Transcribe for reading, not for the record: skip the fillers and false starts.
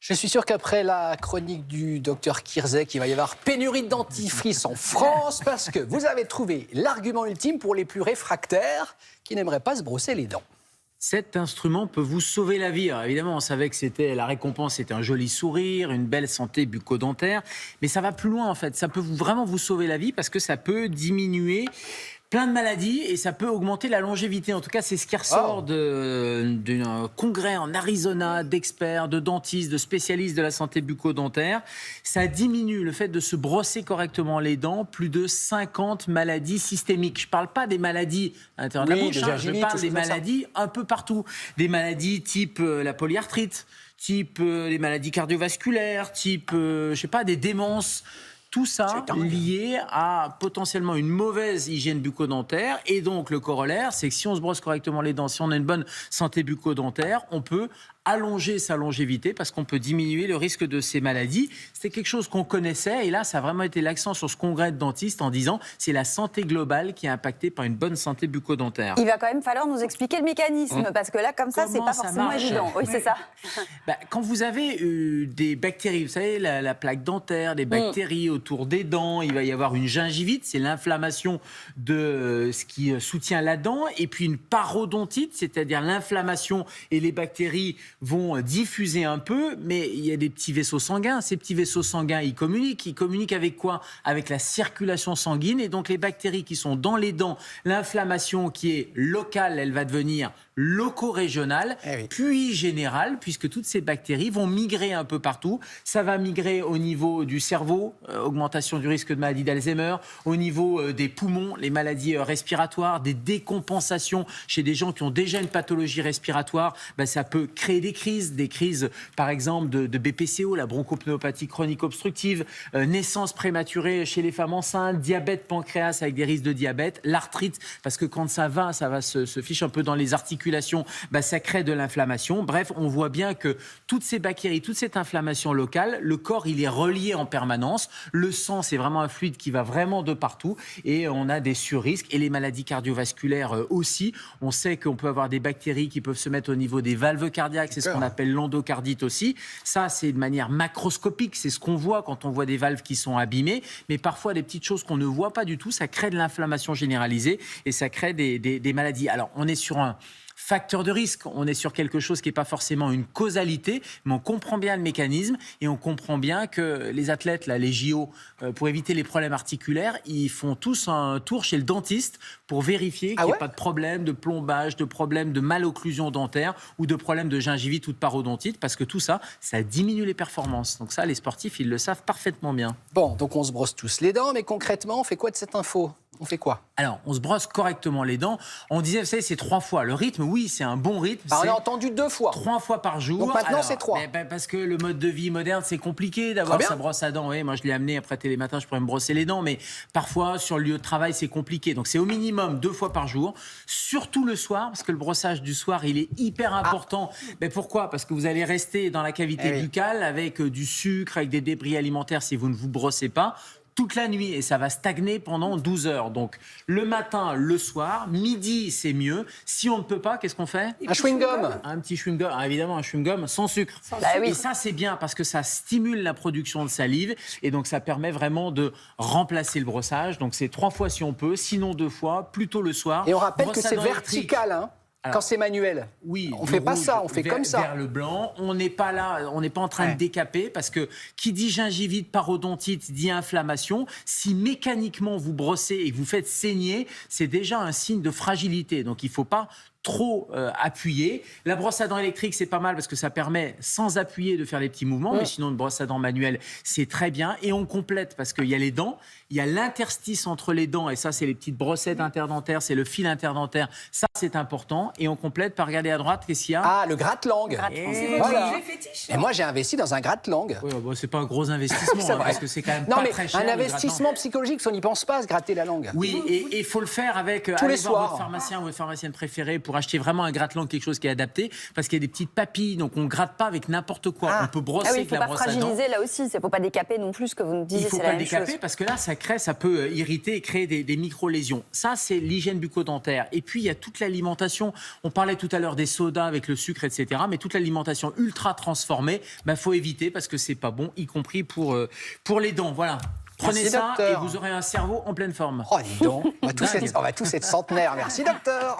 Je suis sûr qu'après la chronique du docteur Kirzek, il va y avoir pénurie de dentifrice en France parce que vous avez trouvé l'argument ultime pour les plus réfractaires qui n'aimeraient pas se brosser les dents. Cet instrument peut vous sauver la vie. Alors évidemment, on savait que la récompense, c'était un joli sourire, une belle santé bucco-dentaire, mais ça va plus loin en fait. Ça peut vraiment vous sauver la vie parce que ça peut diminuer plein de maladies et ça peut augmenter la longévité. En tout cas, c'est ce qui ressort d'un congrès en Arizona d'experts, de dentistes, de spécialistes de la santé bucco-dentaire. Ça diminue le fait de se brosser correctement les dents, plus de 50 maladies systémiques. Je ne parle pas des maladies à l'intérieur de la bouche, je parle des maladies un peu partout. Des maladies type la polyarthrite, type les maladies cardiovasculaires, type, des démences. Tout ça lié à potentiellement une mauvaise hygiène bucco-dentaire. Et donc, le corollaire, c'est que si on se brosse correctement les dents, si on a une bonne santé bucco-dentaire, on peut allonger sa longévité parce qu'on peut diminuer le risque de ces maladies. C'était quelque chose qu'on connaissait et là, ça a vraiment été l'accent sur ce congrès de dentistes en disant c'est la santé globale qui est impactée par une bonne santé bucco-dentaire. Il va quand même falloir nous expliquer le mécanisme parce que là, comme ça, c'est pas forcément évident. Oui, c'est ça. Quand vous avez des bactéries, vous savez, la plaque dentaire, des bactéries autour des dents, il va y avoir une gingivite, c'est l'inflammation de ce qui soutient la dent, et puis une parodontite, c'est-à-dire l'inflammation et les bactéries vont diffuser un peu, mais il y a des petits vaisseaux sanguins. Ces petits vaisseaux sanguins, ils communiquent avec quoi? Avec la circulation sanguine. Et donc les bactéries qui sont dans les dents, l'inflammation qui est locale, elle va devenir loco-régionale, puis générale, puisque toutes ces bactéries vont migrer un peu partout. Ça va migrer au niveau du cerveau, augmentation du risque de maladie d'Alzheimer, au niveau des poumons, les maladies respiratoires, des décompensations chez des gens qui ont déjà une pathologie respiratoire. Ça peut créer des crises par exemple de BPCO, la bronchopnéopathie chronique obstructive, naissance prématurée chez les femmes enceintes, diabète pancréas avec des risques de diabète, l'arthrite, parce que quand ça va se fiche un peu dans les articulations, ça crée de l'inflammation. Bref, on voit bien que toutes ces bactéries, toute cette inflammation locale, le corps, il est relié en permanence. Le sang, c'est vraiment un fluide qui va vraiment de partout et on a des surrisques. Et les maladies cardiovasculaires aussi. On sait qu'on peut avoir des bactéries qui peuvent se mettre au niveau des valves cardiaques. C'est ce qu'on appelle l'endocardite aussi. Ça, c'est de manière macroscopique. C'est ce qu'on voit quand on voit des valves qui sont abîmées. Mais parfois, des petites choses qu'on ne voit pas du tout, ça crée de l'inflammation généralisée et ça crée des maladies. Alors, on est sur un facteur de risque, on est sur quelque chose qui n'est pas forcément une causalité, mais on comprend bien le mécanisme et on comprend bien que les athlètes, là, les JO, pour éviter les problèmes articulaires, ils font tous un tour chez le dentiste pour vérifier qu'il n'y a pas de problème de plombage, de problème de malocclusion dentaire ou de problème de gingivite ou de parodontite, parce que tout ça, ça diminue les performances. Donc ça, les sportifs, ils le savent parfaitement bien. Bon, donc on se brosse tous les dents, mais concrètement, on fait quoi de cette info ? On fait quoi? Alors, on se brosse correctement les dents. On disait, vous savez, c'est 3 fois. Le rythme, oui, c'est un bon rythme. On a entendu 2 fois. 3 fois par jour. Donc maintenant, c'est 3. Parce que le mode de vie moderne, c'est compliqué d'avoir sa brosse à dents. Oui, moi, je l'ai amené après Télématin, je pourrais me brosser les dents. Mais parfois, sur le lieu de travail, c'est compliqué. Donc, c'est au minimum 2 fois par jour. Surtout le soir, parce que le brossage du soir, il est hyper important. Mais pourquoi? Parce que vous allez rester dans la cavité buccale avec du sucre, avec des débris alimentaires si vous ne vous brossez pas toute la nuit et ça va stagner pendant 12 heures. Donc, le matin, le soir, midi, c'est mieux. Si on ne peut pas, qu'est-ce qu'on fait? Un chewing-gum. Un petit chewing-gum. Ah, évidemment, un chewing-gum sans sucre. Et ça, c'est bien parce que ça stimule la production de salive et donc ça permet vraiment de remplacer le brossage. Donc, c'est 3 fois si on peut, sinon 2 fois, plutôt le soir. Et on rappelle que c'est vertical, hein. Alors, quand c'est manuel, on ne fait pas ça, on fait comme ça. Vers le blanc, on n'est pas là, on n'est pas en train de décaper parce que qui dit gingivite, parodontite, dit inflammation. Si mécaniquement vous brossez et que vous faites saigner, c'est déjà un signe de fragilité. Donc il ne faut pas trop appuyer. La brosse à dents électrique, c'est pas mal parce que ça permet, sans appuyer, de faire des petits mouvements. Mais sinon, une brosse à dents manuelle, c'est très bien. Et on complète parce qu'il y a les dents, il y a l'interstice entre les dents. Et ça, c'est les petites brossettes interdentaires, c'est le fil interdentaire. Ça, c'est important. Et on complète par regarder à droite, qu'est-ce qu'il y a? Ah, le gratte-langue. C'est votre objet fétiche. Et moi, j'ai investi dans un gratte-langue. Oui, c'est pas un gros investissement, parce que c'est quand même pas très cher. Un investissement psychologique, on n'y pense pas à se gratter la langue. Oui, et il faut le faire avec tous les voir soirs. Votre pharmacien ou votre pharmacienne préférée pour acheter vraiment un gratte-langue, quelque chose qui est adapté, parce qu'il y a des petites papilles, donc on ne gratte pas avec n'importe quoi. On peut brosser avec la brosse à dents. Il ne faut pas fragiliser là aussi, il ne faut pas décaper non plus, ce que vous nous disiez. Il ne faut c'est pas la même décaper chose. parce que là, ça peut irriter et créer des micro-lésions. Ça, c'est l'hygiène bucco-dentaire. Et puis, il y a toute l'alimentation. On parlait tout à l'heure des sodas avec le sucre, etc. Mais toute l'alimentation ultra transformée, faut éviter parce que c'est pas bon, y compris pour les dents. Voilà. Prenez Merci, ça docteur. et vous aurez un cerveau en pleine forme. Oh, dis donc, on va tous être centenaires. Merci, docteur.